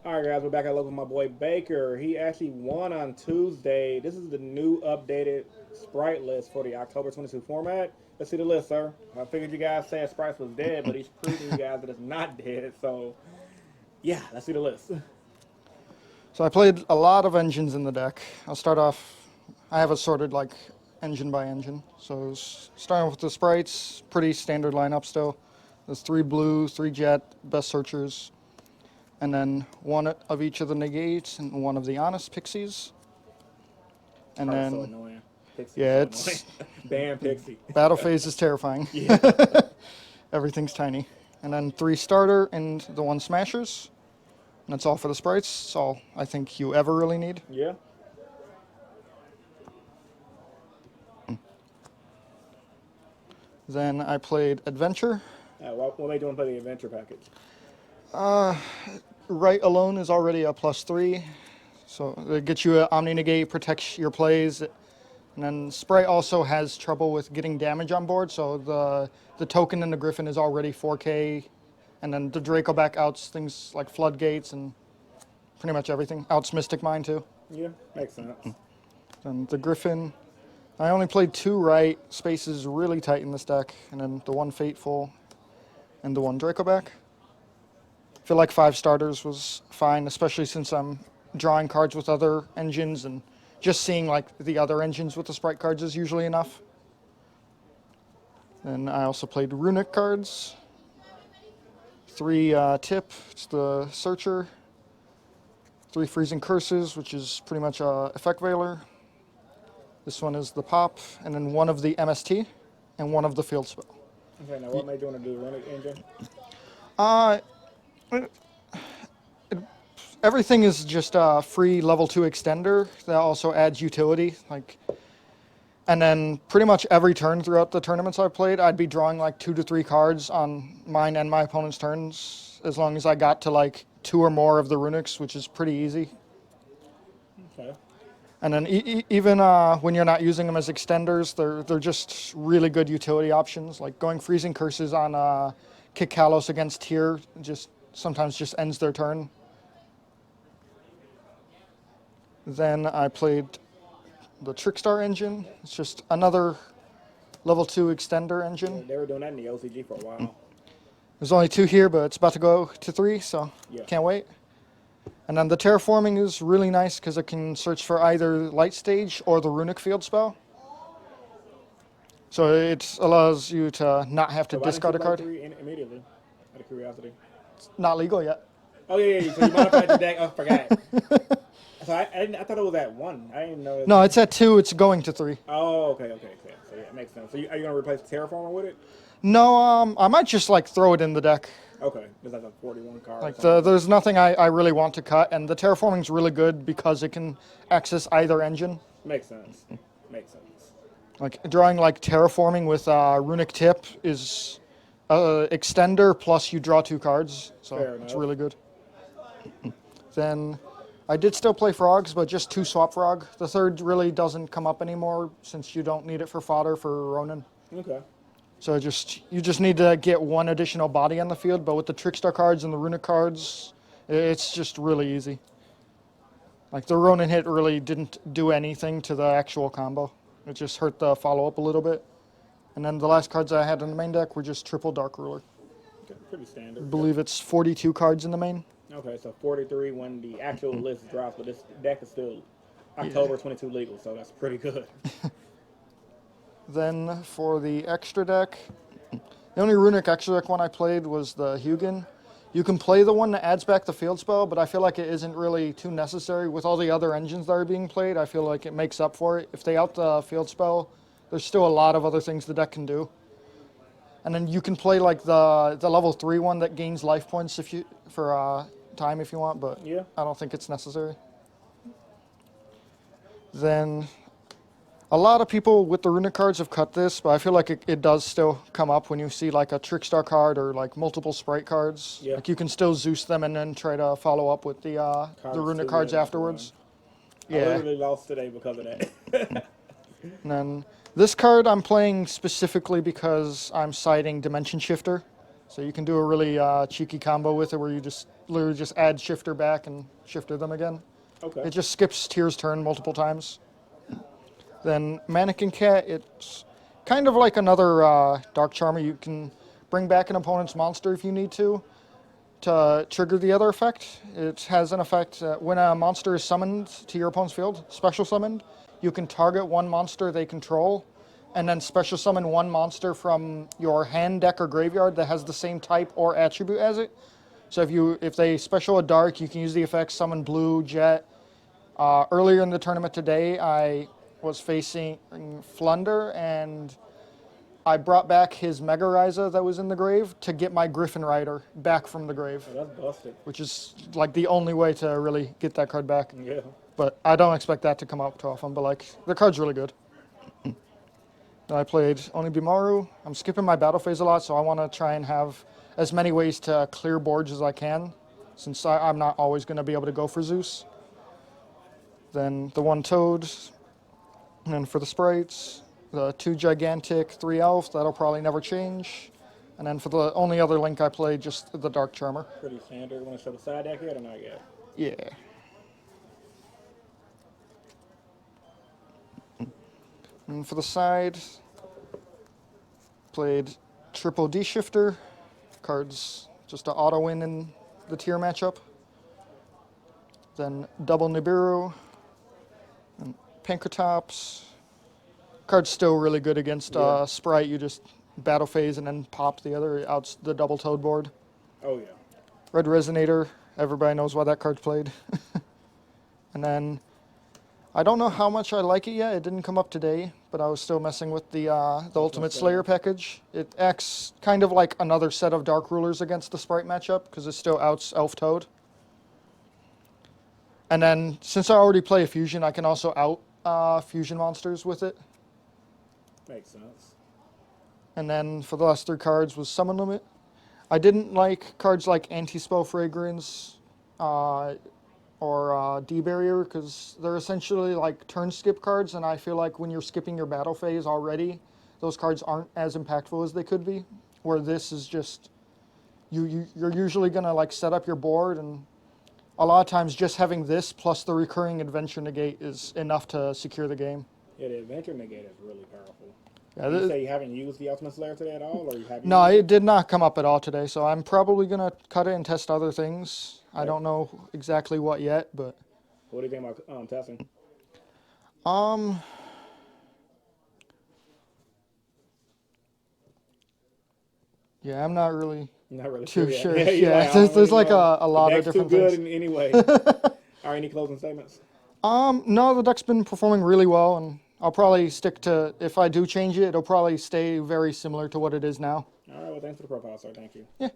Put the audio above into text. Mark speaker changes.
Speaker 1: All right, guys, we're back at Local with my boy Baker. He actually won on Tuesday. This is the new updated Spright list for the October 22 format. Let's see the list, sir. I figured you guys said Spright was dead, but he's proving you guys that it's not dead. So, yeah, let's see the list.
Speaker 2: So I played a lot of engines in the deck. I'll start off, I have it sorted like engine by engine. So starting with the Sprites, pretty standard lineup still. There's 3 blue, 3 jet, best searchers, and then 1 of each of the negates and 1 of the honest pixies. And
Speaker 1: Card's
Speaker 2: then,
Speaker 1: so annoying. Pixie's
Speaker 2: yeah,
Speaker 1: so
Speaker 2: it's,
Speaker 1: annoying. Ban Pixie.
Speaker 2: battle phase is terrifying.
Speaker 1: Yeah.
Speaker 2: Everything's tiny. And then 3 starter and the 1 smashers. And that's all for the Sprites. That's all I think you ever really need.
Speaker 1: Yeah.
Speaker 2: Then I played Adventure.
Speaker 1: What made you want to play the adventure package?
Speaker 2: Right alone is already a +3. So it gets you an Omni Negate, protects your plays. And then Spright also has trouble with getting damage on board. So the token in the Griffin is already 4K. And then the Draco back outs things like Floodgates and pretty much everything. Outs Mystic Mine too.
Speaker 1: Yeah, makes sense.
Speaker 2: And the Griffin, I only played 2 right. Space is really tight in this deck. And then the 1 Fateful and the 1 Draco back. I feel like 5 starters was fine, especially since I'm drawing cards with other engines, and just seeing like the other engines with the Spright cards is usually enough. Then I also played Runic cards. 3 Tip, it's the Searcher. 3 Freezing Curses, which is pretty much a Effect Veiler. This one is the Pop, and then 1 of the MST, and 1 of the Field Spell.
Speaker 1: Okay, now what made you want to do the Runic Engine?
Speaker 2: Everything is just a free level 2 extender that also adds utility. And then pretty much every turn throughout the tournaments I've played, I'd be drawing like 2 to 3 cards on mine and my opponent's turns, as long as I got to like 2 or more of the Runics, which is pretty easy.
Speaker 1: Okay.
Speaker 2: And then even when you're not using them as extenders, they're just really good utility options. Like going Freezing Curses on Kick Kalos against Tyr sometimes just ends their turn. Then I played the Trickstar Engine. It's just another level 2 extender engine.
Speaker 1: Yeah, they were doing that in the OCG for a while.
Speaker 2: There's only 2 here, but it's about to go to 3, so
Speaker 1: Yeah.
Speaker 2: can't wait. And then the Terraforming is really nice because it can search for either Light Stage or the Runic Field spell. So it allows you to not have to
Speaker 1: So why didn't
Speaker 2: discard
Speaker 1: you
Speaker 2: a
Speaker 1: play
Speaker 2: card.
Speaker 1: 3 immediately? Out of curiosity.
Speaker 2: It's not legal yet.
Speaker 1: Oh yeah. So you modified the deck. Oh, I forgot. So I thought it was at 1. I didn't know.
Speaker 2: No, it's at 2. It's going to 3.
Speaker 1: Oh, okay. So yeah, it makes sense. So are you gonna replace Terraformer with it?
Speaker 2: No, I might just like throw it in the deck.
Speaker 1: Okay, there's like a 41 card.
Speaker 2: Like there's nothing I really want to cut, and the Terraforming's really good because it can access either engine.
Speaker 1: Makes sense.
Speaker 2: Like drawing like Terraforming with Runic Tip is extender plus you draw 2 cards, so
Speaker 1: Fair
Speaker 2: it's
Speaker 1: enough.
Speaker 2: really good. Then I did still play Frogs, but just 2 Swap Frog. The 3rd really doesn't come up anymore since you don't need it for fodder for Ronin.
Speaker 1: Okay.
Speaker 2: So you just need to get 1 additional body on the field, but with the Trickstar cards and the Runic cards, it's just really easy. Like the Ronin hit really didn't do anything to the actual combo. It just hurt the follow-up a little bit. And then the last cards I had in the main deck were just triple Dark Ruler.
Speaker 1: Okay, pretty standard.
Speaker 2: I believe it's 42 cards in the main.
Speaker 1: Okay, so 43 when the actual list drops, but this deck is still October 22 legal, so that's pretty good.
Speaker 2: Then for the extra deck, the only Runic extra deck one I played was the Hugin. You can play the one that adds back the field spell, but I feel like it isn't really too necessary. With all the other engines that are being played, I feel like it makes up for it. If they out the field spell, there's still a lot of other things the deck can do. And then you can play like the level 3 one that gains life points for time if you want, but
Speaker 1: Yeah.
Speaker 2: I don't think it's necessary. Then a lot of people with the Runic cards have cut this, but I feel like it does still come up when you see like a Trickstar card or like multiple Spright cards.
Speaker 1: Yeah.
Speaker 2: Like you can still Zeus them and then try to follow up with the Runic cards afterwards.
Speaker 1: I literally lost today because of that.
Speaker 2: And then this card I'm playing specifically because I'm siding Dimension Shifter. So you can do a really cheeky combo with it where you just literally just add shifter back and shifter them again.
Speaker 1: Okay.
Speaker 2: It just skips Tyr's turn multiple times. Then Mannequin Cat, it's kind of like another Dark Charmer. You can bring back an opponent's monster if you need to trigger the other effect. It has an effect when a monster is summoned to your opponent's field, special summoned, you can target one monster they control, and then special summon one monster from your hand, deck, or graveyard that has the same type or attribute as it. So if they special a dark, you can use the effect summon blue, jet. Earlier in the tournament today, I was facing Flunder, and I brought back his Mega Raiza that was in the grave to get my Griffin Rider back from the grave.
Speaker 1: Oh, that's busted.
Speaker 2: Which is like the only way to really get that card back.
Speaker 1: Yeah.
Speaker 2: But I don't expect that to come up too often, but like, the card's really good. Then I played Onibimaru. I'm skipping my battle phase a lot, so I want to try and have as many ways to clear boards as I can, since I'm not always going to be able to go for Zeus. Then the 1 Toad, and then for the Sprites, the 2 Gigantic, 3 Elf, that'll probably never change. And then for the only other link I played, just the Dark Charmer.
Speaker 1: Pretty standard. Want to show the side deck yet or not yet?
Speaker 2: Yeah. And for the side, played Triple D Shifter. Cards just to auto win in the tier matchup. Then double Nibiru. And Pankratops. Card's still really good against Spright. You just battle phase and then pop the other out the double toad board.
Speaker 1: Oh, yeah.
Speaker 2: Red Resonator. Everybody knows why that card's played. And then I don't know how much I like it yet. It didn't come up today, but I was still messing with the Ultimate Slayer package. It acts kind of like another set of Dark Rulers against the Spright matchup because it still outs Elf Toad. And then since I already play a fusion, I can also out fusion monsters with it.
Speaker 1: Makes sense.
Speaker 2: And then for the last 3 cards was Summon Limit. I didn't like cards like Anti-Spell Fragrance or D-Barrier because they're essentially like turn skip cards, and I feel like when you're skipping your battle phase already, those cards aren't as impactful as they could be. Where this is just, you're usually going to like set up your board, and a lot of times just having this plus the recurring Adventure Negate is enough to secure the game.
Speaker 1: Yeah, the Adventure Negate is really powerful.
Speaker 2: Yeah,
Speaker 1: you say you haven't used the Ultimate Slayer today at all, or you have?
Speaker 2: No, it did not come up at all today, so I'm probably going to cut it and test other things. Okay. I don't know exactly what yet, but...
Speaker 1: What do you think about testing?
Speaker 2: Yeah, I'm not really too sure.
Speaker 1: Yeah,
Speaker 2: there's like a lot of different
Speaker 1: too good
Speaker 2: things.
Speaker 1: Anyway. All right, any closing statements?
Speaker 2: No, the deck's been performing really well, and I'll probably stick to, if I do change it, it'll probably stay very similar to what it is now.
Speaker 1: All right, well, thanks for the profile, sir. Thank you.
Speaker 2: Yeah.